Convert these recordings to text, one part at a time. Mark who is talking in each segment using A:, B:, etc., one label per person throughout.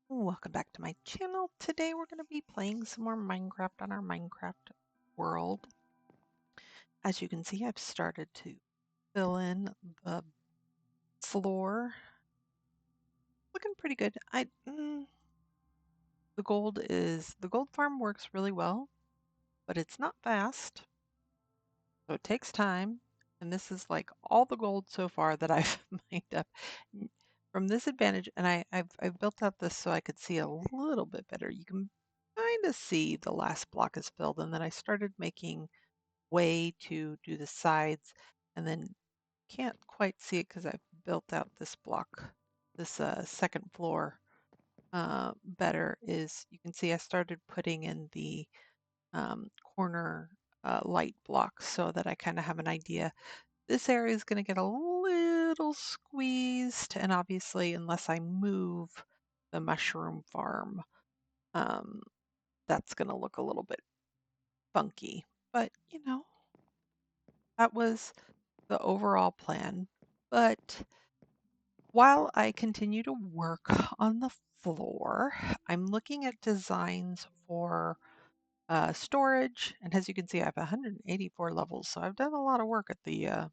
A: Welcome back to my channel. Today we're going to be playing some more Minecraft on our Minecraft world. As you can see, I've started to fill in the floor. Looking pretty good. The gold farm works really well, but it's not fast, so it takes time. And this is like all the gold so far that I've mined up from this advantage. And I've built out this so I could see a little bit better. You can kind of see the last block is filled, and then I started making way to do the sides, and then can't quite see it because I've built out this block, this second floor better. Is you can see I started putting in the corner light blocks so that I kind of have an idea. This area is going to get a little squeezed, and obviously, unless I move the mushroom farm, um, that's going to look a little bit funky. But, that was the overall plan. But while I continue to work on the floor, I'm looking at designs for storage. And as you can see, I have 184 levels, so I've done a lot of work at the at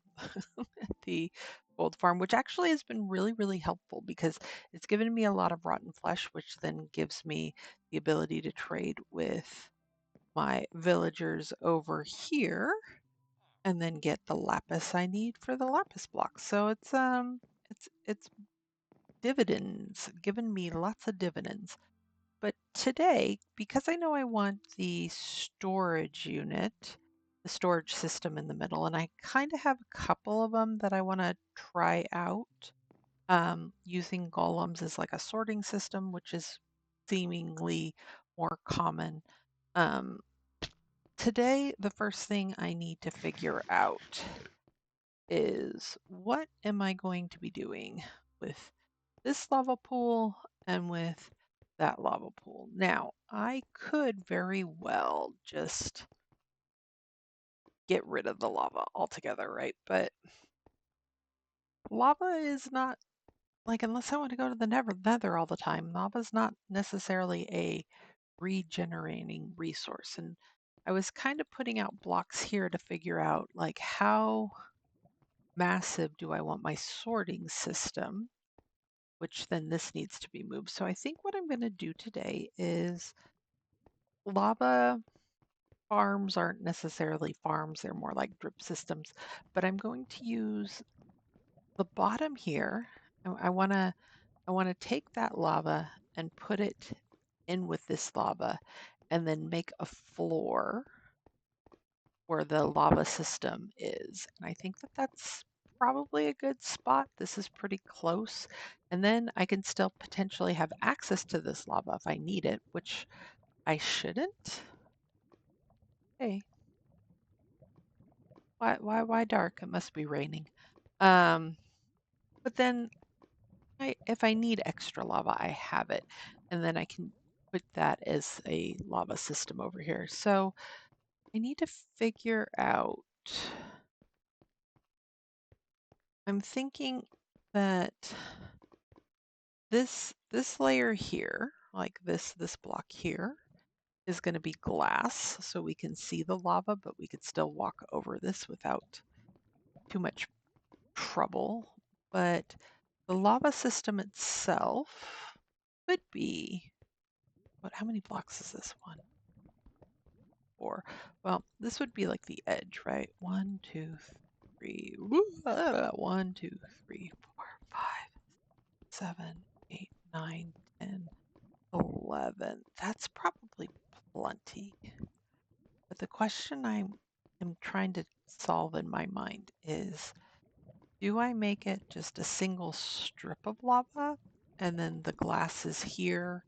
A: the gold farm, which actually has been really, really helpful because it's given me a lot of rotten flesh, which then gives me the ability to trade with my villagers over here and then get the lapis I need for the lapis block. So it's dividends, given me lots of dividends. But today, because I know I want the storage unit, the storage system in the middle, and I kind of have a couple of them that I want to try out, using golems as like a sorting system, which is seemingly more common. Um, Today, the first thing I need to figure out is what am I going to be doing with this lava pool and with that lava pool. Now, I could very well just get rid of the lava altogether, right? But lava is not like, unless I want to go to the nether all the time, lava is not necessarily a regenerating resource. And I was kind of putting out blocks here to figure out like how massive do I want my sorting system, which then this needs to be moved. So I think what I'm going to do today is lava farms aren't necessarily farms, they're more like drip systems, but I'm going to use the bottom here. I want to take that lava and put it in with this lava and then make a floor where the lava system is. And I think that that's probably a good spot. This is pretty close. And then I can still potentially have access to this lava if I need it, which I shouldn't. Hey, why dark? It must be raining. Um, but then if I need extra lava, I have it. And then I can put that as a lava system over here. So I need to figure out, I'm thinking that this layer here, like this block here, is going to be glass, so we can see the lava, but we could still walk over this without too much trouble. But the lava system itself could be, how many blocks is this one? 4. Well, this would be like the edge, right? 1, 2, 3. 1, 2, 3, 4, 5, 7, 8, 9, 10, 11. That's probably plenty. But the question I am trying to solve in my mind is, do I make it just a single strip of lava and then the glass is here?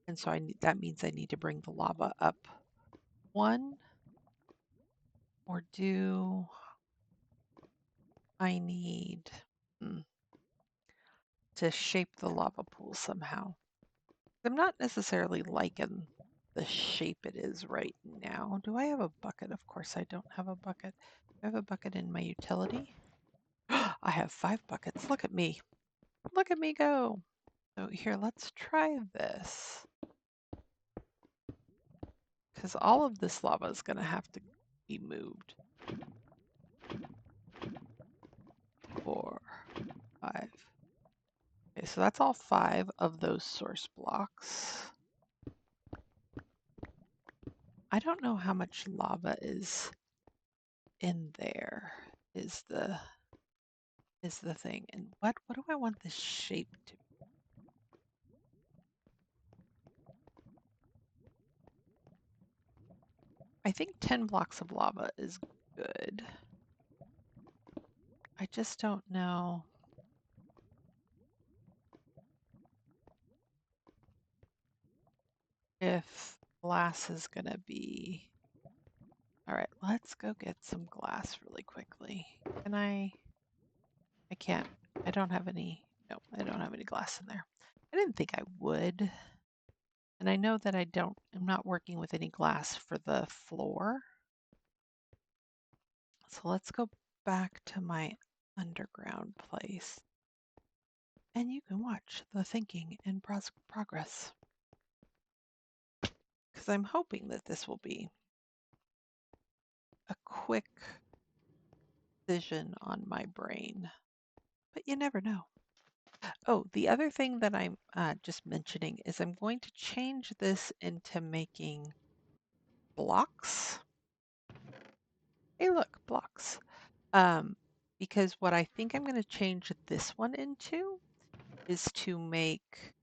A: And so that means I need to bring the lava up one, or do I need to shape the lava pool somehow? I'm not necessarily liking the shape it is right now. Do I have a bucket? Of course I don't have a bucket. I have a bucket in my utility. I have 5 buckets. Look at me. Look at me go. So here, let's try this. Because all of this lava is going to have to be moved. 4, 5. Okay, so that's all 5 of those source blocks. I don't know how much lava is in there is the thing. And what do I want this shape to be? I think 10 blocks of lava is good. I just don't know if glass is going to be... All right, let's go get some glass really quickly. Can I can't. I don't have any. No, I don't have any glass in there. I didn't think I would. And I know that I'm not working with any glass for the floor. So let's go back to my underground place. And you can watch the thinking in progress. Because I'm hoping that this will be a quick decision on my brain. But you never know. Oh, the other thing that I'm just mentioning is I'm going to change this into making blocks. Hey, look, blocks. Because what I think I'm going to change this one into is to make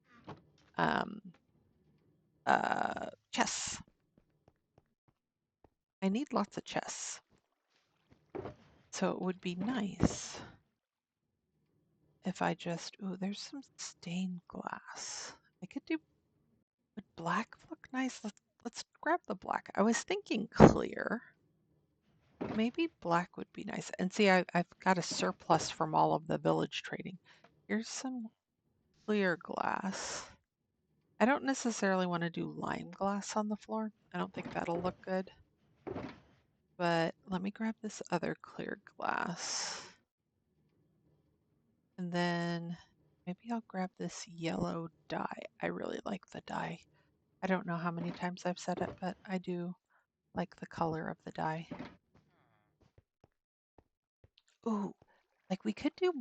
A: chests. I need lots of chests. So it would be nice if I just, oh, there's some stained glass. I could do, would black look nice? Let's grab the black. I was thinking clear. Maybe black would be nice. And see, I've got a surplus from all of the village trading. Here's some clear glass. I don't necessarily want to do lime glass on the floor. I don't think that'll look good. But let me grab this other clear glass. And then maybe I'll grab this yellow dye. I really like the dye. I don't know how many times I've said it, but I do like the color of the dye. Ooh, like we could do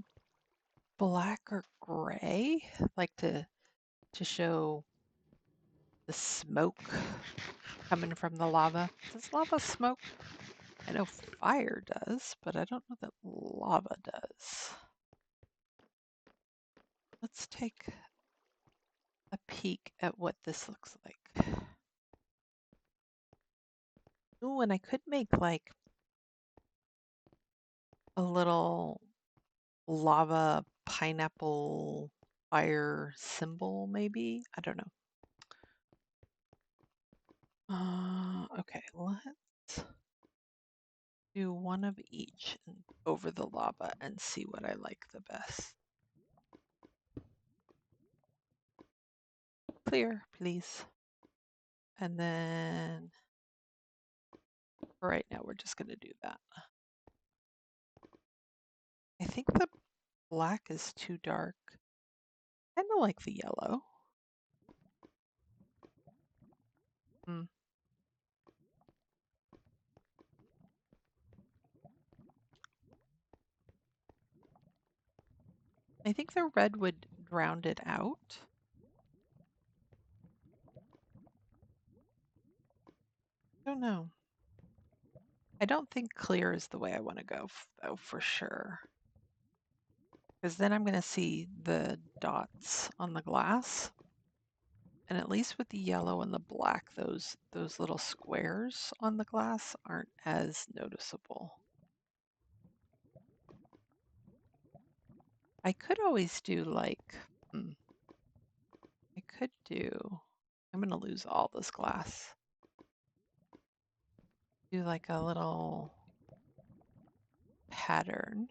A: black or gray, like to show the smoke coming from the lava. Does lava smoke? I know fire does, but I don't know that lava does. Let's take a peek at what this looks like. Ooh, and I could make like a little lava pineapple fire symbol, maybe? I don't know. Okay, let's do one of each over the lava and see what I like the best. Clear, please. And then for right now, we're just going to do that. I think the black is too dark. Kind of like the yellow. Hmm. I think the red would drown it out. I don't know. I don't think clear is the way I want to go, though, for sure. Because then I'm going to see the dots on the glass. And at least with the yellow and the black, those little squares on the glass aren't as noticeable. I could always do like, I could do, I'm going to lose all this glass. Do like a little pattern.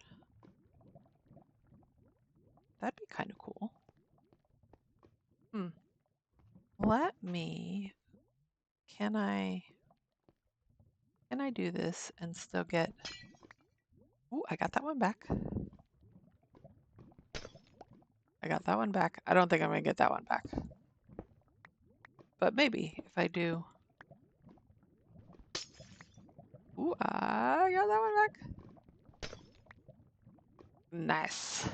A: That'd be kind of cool. Let me, can I do this and still get, oh, I got that one back. I got that one back. I don't think I'm gonna get that one back. But maybe if I do. Ooh, I got that one back. Nice.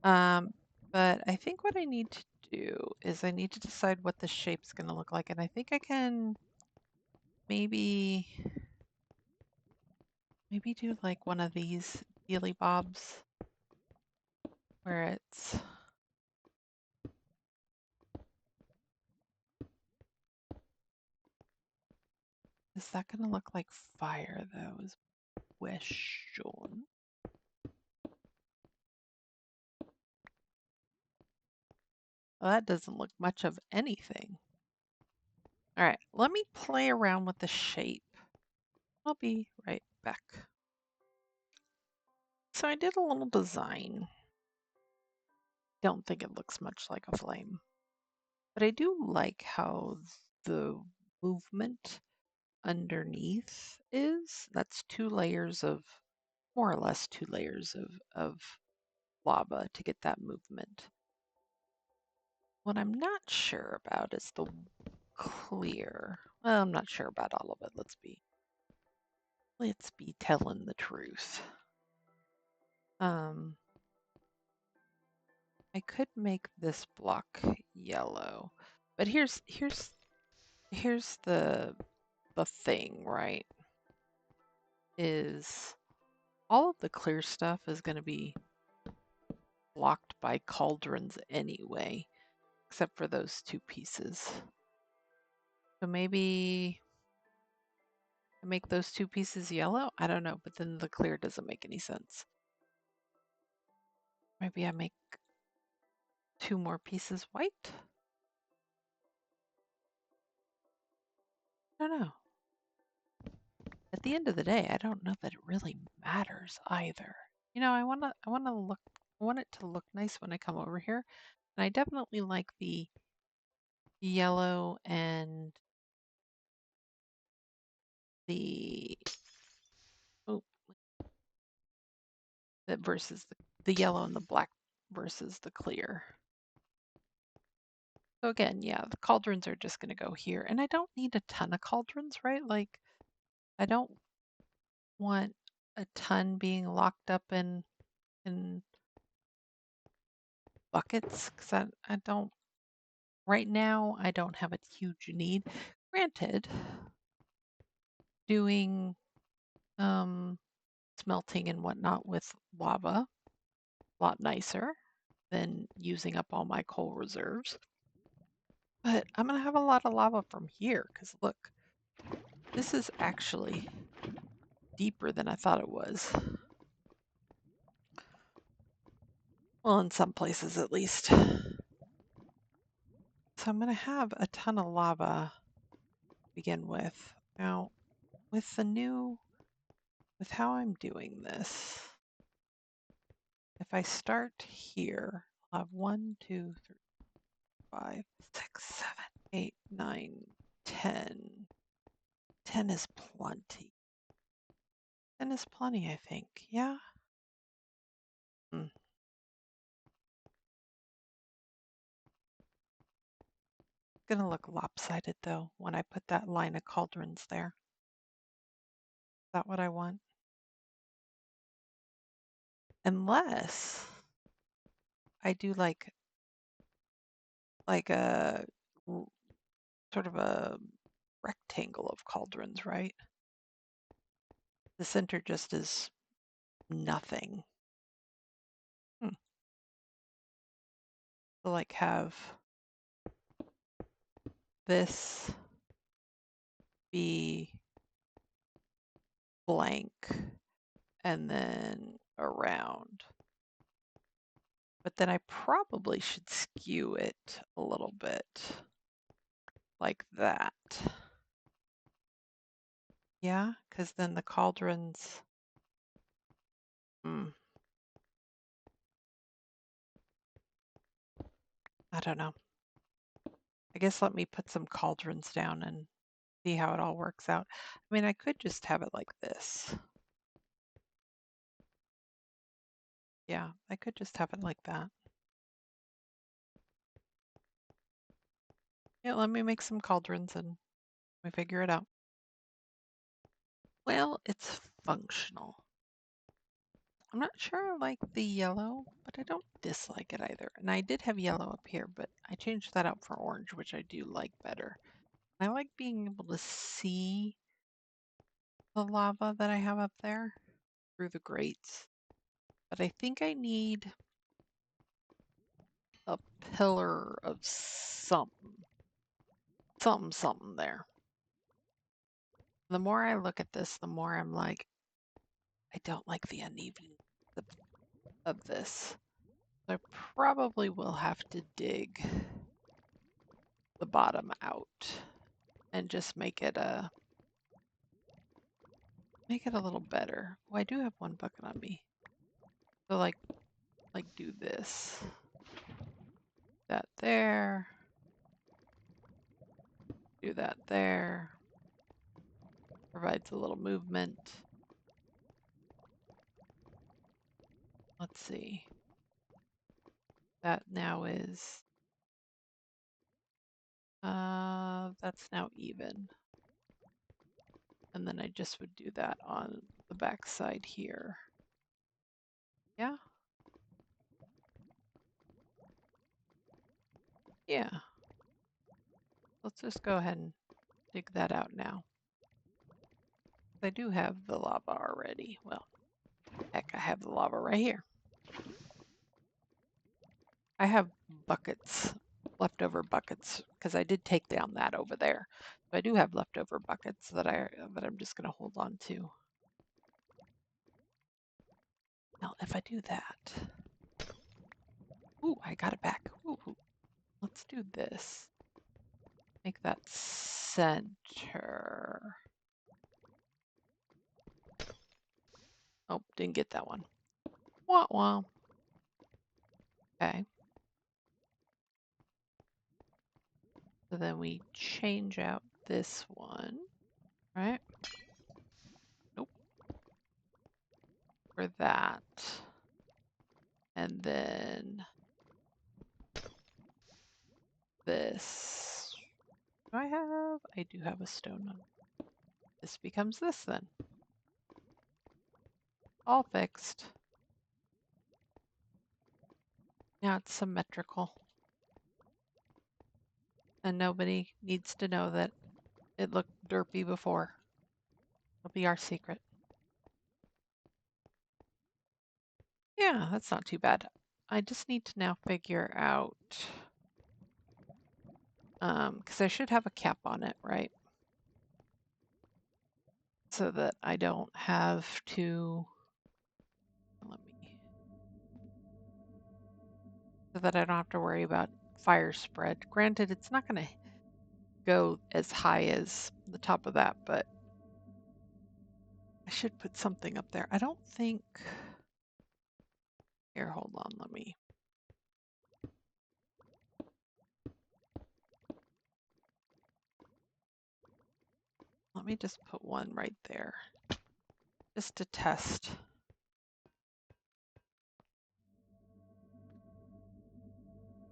A: But I think what I need to do is I need to decide what the shape's gonna look like. And I think I can maybe do like one of these dealy bobs where it's is that gonna look like fire though is question. Well, that doesn't look much of anything. All right, let me play around with the shape. I'll be right back. So I did a little design. Don't think it looks much like a flame, but I do like how the movement underneath is. That's two layers of, more or less two layers of lava to get that movement. What I'm not sure about is the clear. Well, I'm not sure about all of it. Let's be telling the truth. I could make this block yellow, but here's the thing, right? Is all of the clear stuff is going to be blocked by cauldrons anyway, except for those two pieces. So maybe I make those two pieces yellow? I don't know, but then the clear doesn't make any sense. Maybe I make two more pieces white? I don't know. At the end of the day, I don't know that it really matters either. You know, I want it to look nice when I come over here. And I definitely like the yellow and the oh, that versus the yellow and the black versus the clear. So again, yeah, the cauldrons are just going to go here. And I don't need a ton of cauldrons, right? Like, I don't want a ton being locked up in buckets because I don't, right now, I don't have a huge need. Granted, doing smelting and whatnot with lava, a lot nicer than using up all my coal reserves. But I'm going to have a lot of lava from here because look, this is actually deeper than I thought it was. Well, in some places at least. So I'm going to have a ton of lava to begin with. Now, with how I'm doing this, if I start here, I'll have 1, 2, 3, 5, 6, 7, 8, 9, 10. 10 is plenty. 10 is plenty, I think. Yeah. Hmm. It's gonna look lopsided though when I put that line of cauldrons there. Is that what I want? Unless I do like a sort of a rectangle of cauldrons, right? The center just is nothing. So like have this be blank and then around. But then I probably should skew it a little bit like that. Yeah, because then the cauldrons. I don't know. I guess let me put some cauldrons down and see how it all works out. I mean, I could just have it like this. Yeah, I could just have it like that. Yeah, let me make some cauldrons and we figure it out. Well, it's functional. I'm not sure I like the yellow, but I don't dislike it either. And I did have yellow up here, but I changed that out for orange, which I do like better. I like being able to see the lava that I have up there through the grates. But I think I need a pillar of something, something there. The more I look at this, the more I'm like, I don't like the uneven of, of this. So I probably will have to dig the bottom out and just make it a little better. Oh, I do have one bucket on me. So like do this. That there. Do that there. Provides a little movement. Let's see. That now is that's now even. And then I just would do that on the back side here. Yeah. Yeah. Let's just go ahead and dig that out now. I do have the lava already. Well, heck, I have the lava right here. I have buckets, leftover buckets, because I did take down that over there. So I do have leftover buckets that I'm just going to hold on to. Now, if I do that, ooh, I got it back. Ooh, let's do this. Make that center. Oh, didn't get that one. Wah wah. Okay. So then we change out this one, right? Nope. For that. And then this. Do I have? I do have a stone one. This becomes this then. All fixed. Now it's symmetrical. And nobody needs to know that it looked derpy before. It'll be our secret. Yeah, that's not too bad. I just need to now figure out, because I should have a cap on it, right? So that I don't have to, so that I don't have to worry about fire spread. Granted, it's not going to go as high as the top of that, but I should put something up there. I don't think, here, hold on, let me just put one right there, just to test.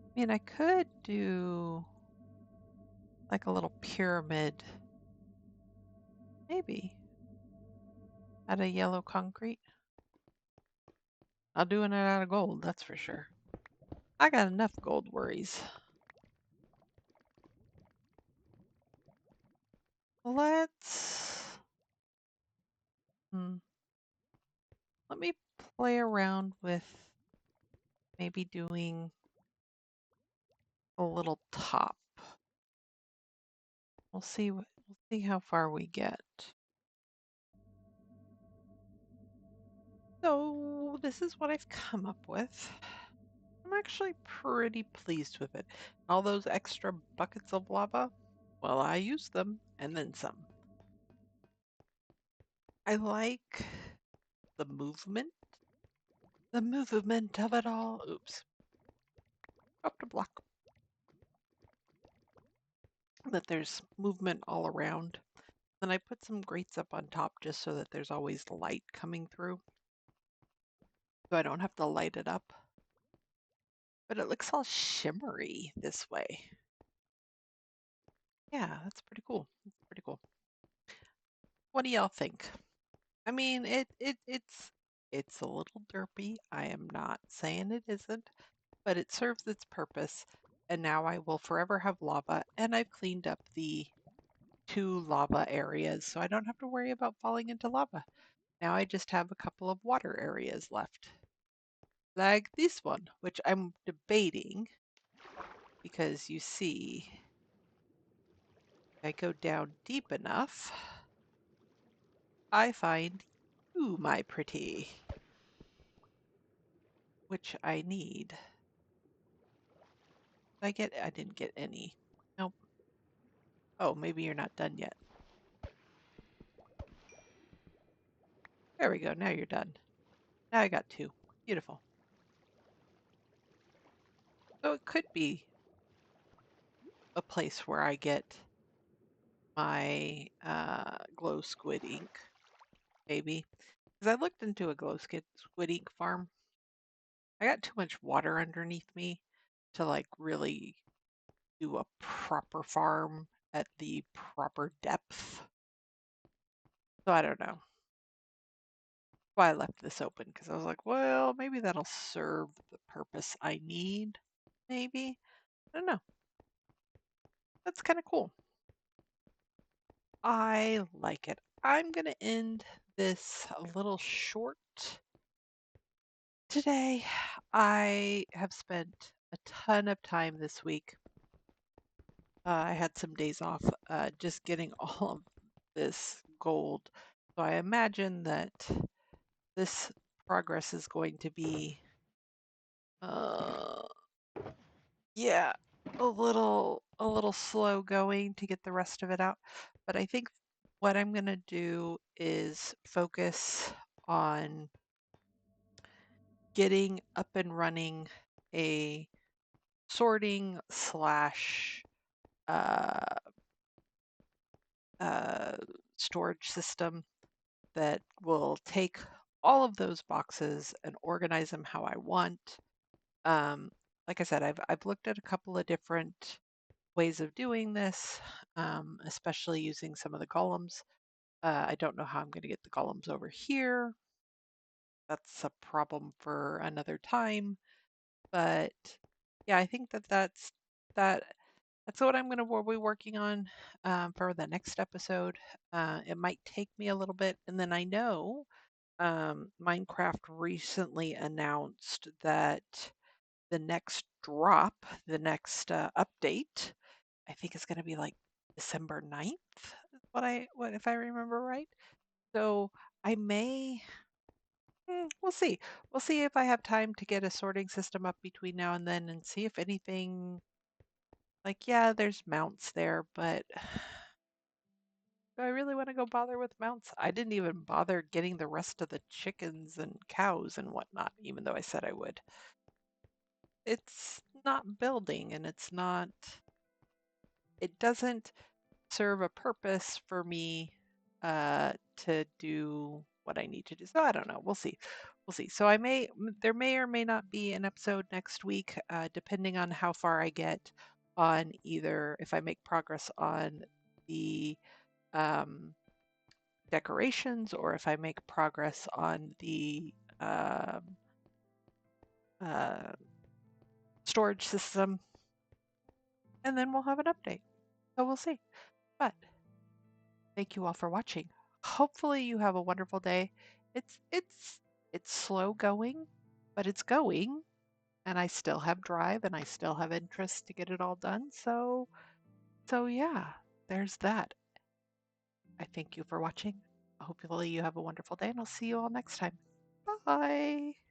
A: I mean, I could do like a little pyramid, maybe, out of yellow concrete. I'll doing it out of gold, that's for sure. I got enough gold worries. Let's, let me play around with maybe doing a little top. We'll see how far we get. So this is what I've come up with. I'm actually pretty pleased with it. All those extra buckets of lava, well, I used them and then some. I like the movement of it all. Oops, dropped a block. That there's movement all around. Then I put some grates up on top just so that there's always light coming through. So I don't have to light it up. But it looks all shimmery this way. Yeah, that's pretty cool. That's pretty cool. What do y'all think? I mean, it's a little derpy. I am not saying it isn't, but it serves its purpose. And now I will forever have lava, and I've cleaned up the two lava areas, so I don't have to worry about falling into lava. Now I just have a couple of water areas left, like this one, which I'm debating because you see, if I go down deep enough, I find you, my pretty, which I need. I didn't get any. Nope. Oh, maybe you're not done yet. There we go. Now you're done. Now I got two. Beautiful. So it could be a place where I get my glow squid ink, maybe. Because I looked into a squid ink farm. I got too much water underneath me to like really do a proper farm at the proper depth. So I don't know. Why I left this open because I was like, well, maybe that'll serve the purpose I need. Maybe. I don't know. That's kind of cool. I like it. I'm going to end this a little short today. I have spent a ton of time this week. I had some days off just getting all of this gold. So I imagine that this progress is going to be, uh, yeah, a little slow going to get the rest of it out. But I think what I'm going to do is focus on getting up and running a sorting slash uh, uh, storage system that will take all of those boxes and organize them how I want. Um, like I said, I've looked at a couple of different ways of doing this, especially using some of the columns. I don't know how I'm going to get the columns over here. That's a problem for another time. But yeah, I think that that's what I'm going to be working on for the next episode. It might take me a little bit, and then I know Minecraft recently announced that the next drop, the next update, I think is going to be like December 9th. What if I remember right? So I may, we'll see. We'll see if I have time to get a sorting system up between now and then and see if anything, like, yeah, there's mounts there, but do I really want to go bother with mounts? I didn't even bother getting the rest of the chickens and cows and whatnot, even though I said I would. It's not building and it doesn't serve a purpose for me to do what I need to do. So I don't know. We'll see. We'll see. So there may or may not be an episode next week, depending on how far I get on either if I make progress on the um, decorations or if I make progress on the uh, storage system, and then we'll have an update. So we'll see. But thank you all for watching. Hopefully you have a wonderful day. It's it's it's slow going, but it's going, and I still have drive and I still have interest to get it all done. So yeah, there's that. I thank you for watching. Hopefully you have a wonderful day and I'll see you all next time. Bye.